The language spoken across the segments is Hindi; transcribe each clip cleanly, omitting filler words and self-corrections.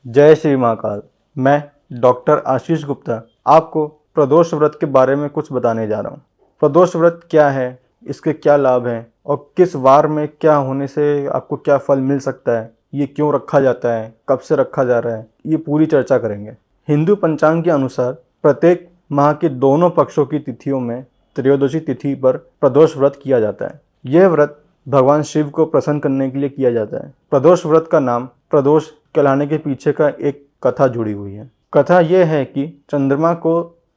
जय श्री महाकाल। मैं डॉक्टर आशीष गुप्ता आपको प्रदोष व्रत के बारे में कुछ बताने जा रहा हूँ। प्रदोष व्रत क्या है, इसके क्या लाभ हैं और किस वार में क्या होने से आपको क्या फल मिल सकता है, ये क्यों रखा जाता है, कब से रखा जा रहा है, ये पूरी चर्चा करेंगे। हिंदू पंचांग के अनुसार प्रत्येक माह के दोनों पक्षों की तिथियों में त्रयोदशी तिथि पर प्रदोष व्रत किया जाता है। यह व्रत भगवान शिव को प्रसन्न करने के लिए किया जाता है। प्रदोष व्रत का नाम प्रदोष कहलाने के पीछे का एक कथा जुड़ी हुई है। कथा यह है कि चंद्रमा को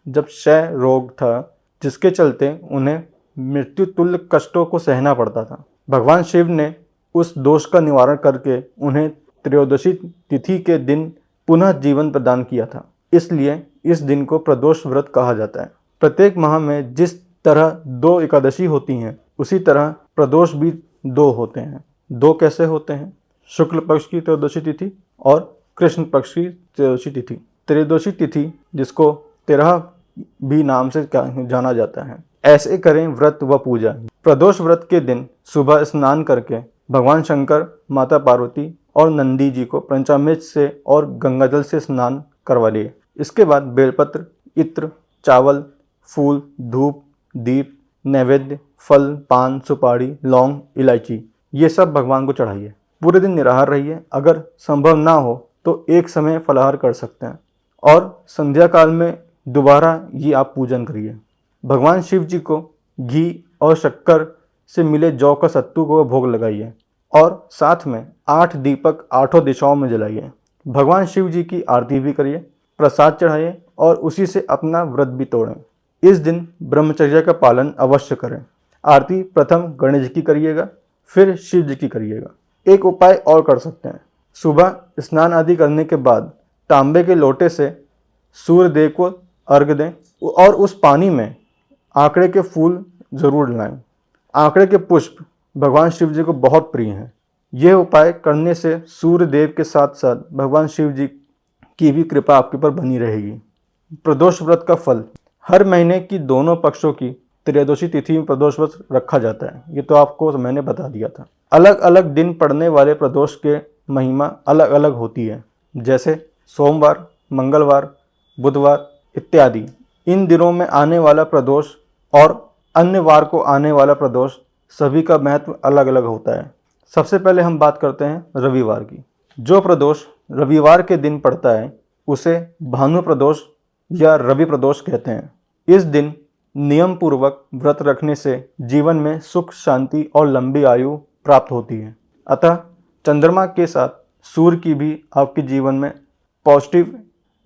जब क्षय रोग था, जिसके चलते उन्हें मृत्यु तुल्य कष्टों को सहना पड़ता था, भगवान शिव ने उस दोष का निवारण करके उन्हें त्रयोदशी तिथि के दिन पुनः जीवन प्रदान किया था। इसलिए इस दिन को प्रदोष व्रत कहा जाता है। प्रत्येक माह में जिस तरह 2 एकादशी होती हैं, उसी तरह प्रदोष भी 2 होते हैं। 2 कैसे होते हैं? शुक्ल पक्ष की त्रयोदशी तिथि और कृष्ण पक्ष की त्रयोदशी तिथि। त्रयोदशी तिथि जिसको 13 भी नाम से जाना जाता है। ऐसे करें व्रत व पूजा। प्रदोष व्रत के दिन सुबह स्नान करके भगवान शंकर, माता पार्वती और नंदी जी को पंचामृत से और गंगाजल से स्नान करवा लिए। इसके बाद बेलपत्र, इत्र, चावल, फूल, धूप, दीप, नैवेद्य, फल, पान, सुपारी, लौंग, इलायची, ये सब भगवान को चढ़ाइए। पूरे दिन निराहार रहिए। अगर संभव ना हो तो एक समय फलाहार कर सकते हैं और संध्या काल में दोबारा ये आप पूजन करिए। भगवान शिव जी को घी और शक्कर से मिले जौ का सत्तू को भोग लगाइए और साथ में 8 दीपक 8 दिशाओं में जलाइए। भगवान शिव जी की आरती भी करिए, प्रसाद चढ़ाइए और उसी से अपना व्रत भी तोड़ें। इस दिन ब्रह्मचर्य का पालन अवश्य करें। आरती प्रथम गणेश जी की करिएगा, फिर शिव जी की करिएगा। एक उपाय और कर सकते हैं। सुबह स्नान आदि करने के बाद तांबे के लोटे से सूर्य देव को अर्घ्य दें और उस पानी में आंकड़े के फूल जरूर लाएं। आंकड़े के पुष्प भगवान शिव जी को बहुत प्रिय हैं। यह उपाय करने से सूर्य देव के साथ साथ भगवान शिव जी की भी कृपा आपके पर बनी रहेगी। प्रदोष व्रत का फल। हर महीने की दोनों पक्षों की त्रयोदशी तिथि में प्रदोष व्रत रखा जाता है। ये तो आपको मैंने बता दिया था। अलग अलग दिन पड़ने वाले प्रदोष के महिमा अलग अलग होती है, जैसे सोमवार, मंगलवार, बुधवार इत्यादि। इन दिनों में आने वाला प्रदोष और अन्य वार को आने वाला प्रदोष सभी का महत्व अलग अलग होता है। सबसे पहले हम बात करते हैं रविवार की। जो प्रदोष रविवार के दिन पड़ता है उसे भानु प्रदोष या रवि प्रदोष कहते हैं। इस दिन नियम पूर्वक व्रत रखने से जीवन में सुख, शांति और लंबी आयु प्राप्त होती है। अतः चंद्रमा के साथ सूर्य की भी आपके जीवन में पॉजिटिव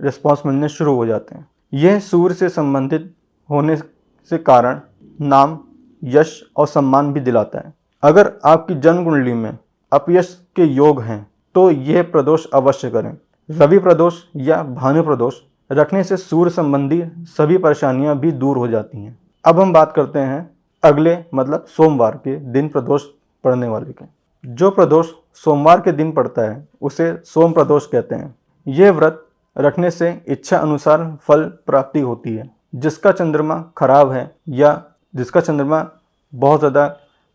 रिस्पॉन्स मिलने शुरू हो जाते हैं। यह सूर्य से संबंधित होने से कारण नाम, यश और सम्मान भी दिलाता है। अगर आपकी जन्म कुंडली में अपयश के योग हैं तो यह प्रदोष अवश्य करें। रवि प्रदोष या भानु प्रदोष रखने से सूर्य संबंधी सभी परेशानियां भी दूर हो जाती हैं। अब हम बात करते हैं अगले मतलब सोमवार के दिन प्रदोष पड़ने वाले के। जो प्रदोष सोमवार के दिन पड़ता है उसे सोम प्रदोष कहते हैं। यह व्रत रखने से इच्छा अनुसार फल प्राप्ति होती है। जिसका चंद्रमा खराब है या जिसका चंद्रमा बहुत ज़्यादा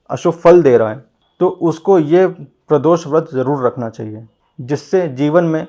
अशुभ फल दे रहा है तो उसको ये प्रदोष व्रत ज़रूर रखना चाहिए, जिससे जीवन में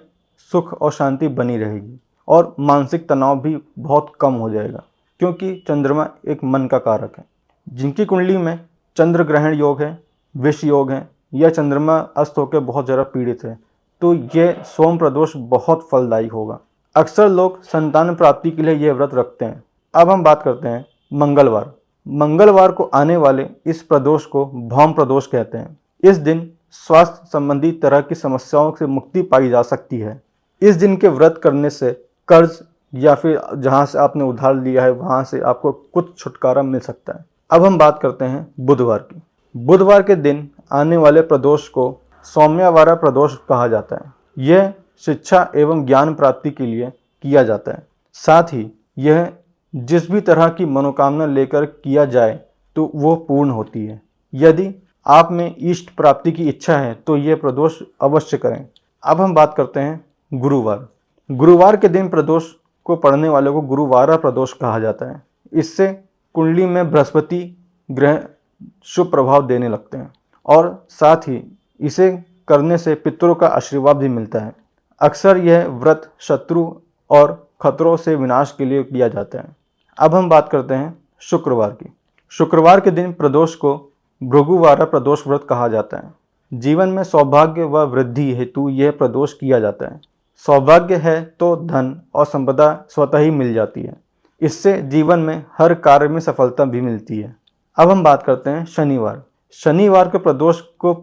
सुख और शांति बनी रहेगी और मानसिक तनाव भी बहुत कम हो जाएगा, क्योंकि चंद्रमा एक मन का कारक है। जिनकी कुंडली में चंद्र ग्रहण योग है, विष योग है या चंद्रमा अस्त होकर बहुत ज़्यादा पीड़ित है तो यह सोम प्रदोष बहुत फलदायी होगा। अक्सर लोग संतान प्राप्ति के लिए यह व्रत रखते हैं। अब हम बात करते हैं मंगलवार। मंगलवार को आने वाले इस प्रदोष को भौम प्रदोष कहते हैं। इस दिन स्वास्थ्य संबंधी तरह की समस्याओं से मुक्ति पाई जा सकती है। इस दिन के व्रत करने से कर्ज या फिर जहाँ से आपने उधार लिया है वहाँ से आपको कुछ छुटकारा मिल सकता है। अब हम बात करते हैं बुधवार की। बुधवार के दिन आने वाले प्रदोष को सौम्यवारा प्रदोष कहा जाता है। यह शिक्षा एवं ज्ञान प्राप्ति के लिए किया जाता है। साथ ही यह जिस भी तरह की मनोकामना लेकर किया जाए तो वो पूर्ण होती है। यदि आप में इष्ट प्राप्ति की इच्छा है तो यह प्रदोष अवश्य करें। अब हम बात करते हैं गुरुवार। गुरुवार के दिन प्रदोष को पढ़ने वाले को गुरुवारा प्रदोष कहा जाता है। इससे कुंडली में बृहस्पति ग्रह शुभ प्रभाव देने लगते हैं और साथ ही इसे करने से पितरों का आशीर्वाद भी मिलता है। अक्सर यह व्रत शत्रु और खतरों से विनाश के लिए किया जाता है। अब हम बात करते हैं शुक्रवार की। शुक्रवार के दिन प्रदोष को भृगुवारा प्रदोष व्रत कहा जाता है। जीवन में सौभाग्य व वृद्धि हेतु यह प्रदोष किया जाता है। सौभाग्य है तो धन और संपदा स्वतः ही मिल जाती है। इससे जीवन में हर कार्य में सफलता भी मिलती है। अब हम बात करते हैं शनिवार। शनिवार के प्रदोष को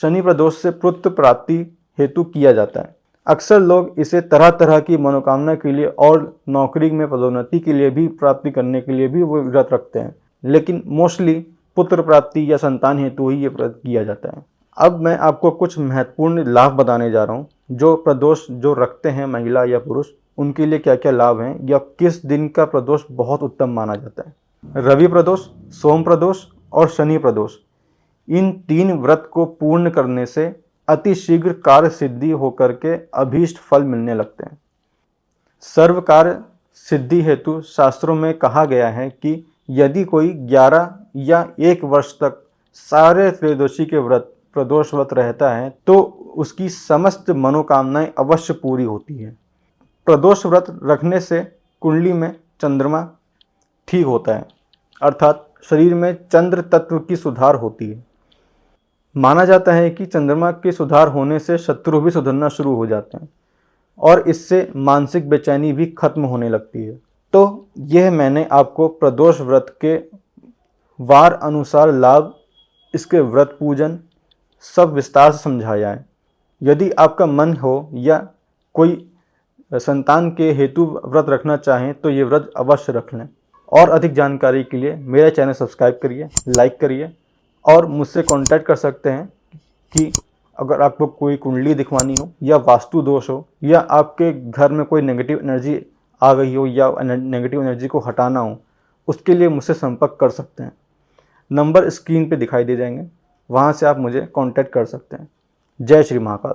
शनि प्रदोष से पुत्र प्राप्ति हेतु किया जाता है। अक्सर लोग इसे तरह तरह की मनोकामना के लिए और नौकरी में पदोन्नति के लिए भी प्राप्ति करने के लिए भी वो व्रत रखते हैं, लेकिन मोस्टली पुत्र प्राप्ति या संतान हेतु ही ये व्रत किया जाता है। अब मैं आपको कुछ महत्वपूर्ण लाभ बताने जा रहा हूँ जो प्रदोष जो रखते हैं महिला या पुरुष, उनके लिए क्या क्या लाभ हैं या किस दिन का प्रदोष बहुत उत्तम माना जाता है। रवि प्रदोष, सोम प्रदोष और शनि प्रदोष, इन 3 व्रत को पूर्ण करने से अति शीघ्र कार्य सिद्धि होकर के अभीष्ट फल मिलने लगते हैं। सर्व कार्य सिद्धि हेतु शास्त्रों में कहा गया है कि यदि कोई 11 या 1 वर्ष तक सारे त्रयोदशी के व्रत प्रदोष व्रत रहता है तो उसकी समस्त मनोकामनाएं अवश्य पूरी होती है। प्रदोष व्रत रखने से कुंडली में चंद्रमा ठीक होता है, अर्थात शरीर में चंद्र तत्व की सुधार होती है। माना जाता है कि चंद्रमा के सुधार होने से शत्रु भी सुधरना शुरू हो जाते हैं और इससे मानसिक बेचैनी भी खत्म होने लगती है। तो यह मैंने आपको प्रदोष व्रत के वार अनुसार लाभ, इसके व्रत पूजन सब विस्तार से समझाया है। यदि आपका मन हो या कोई संतान के हेतु व्रत रखना चाहें तो ये व्रत अवश्य रख लें। और अधिक जानकारी के लिए मेरा चैनल सब्सक्राइब करिए, लाइक करिए और मुझसे कांटेक्ट कर सकते हैं कि अगर आपको कोई कुंडली दिखवानी हो या वास्तु दोष हो या आपके घर में कोई नेगेटिव एनर्जी आ गई हो या नेगेटिव एनर्जी को हटाना हो, उसके लिए मुझसे संपर्क कर सकते हैं। नंबर स्क्रीन पे दिखाई दे जाएंगे, वहाँ से आप मुझे कांटेक्ट कर सकते हैं। जय श्री महाकाल।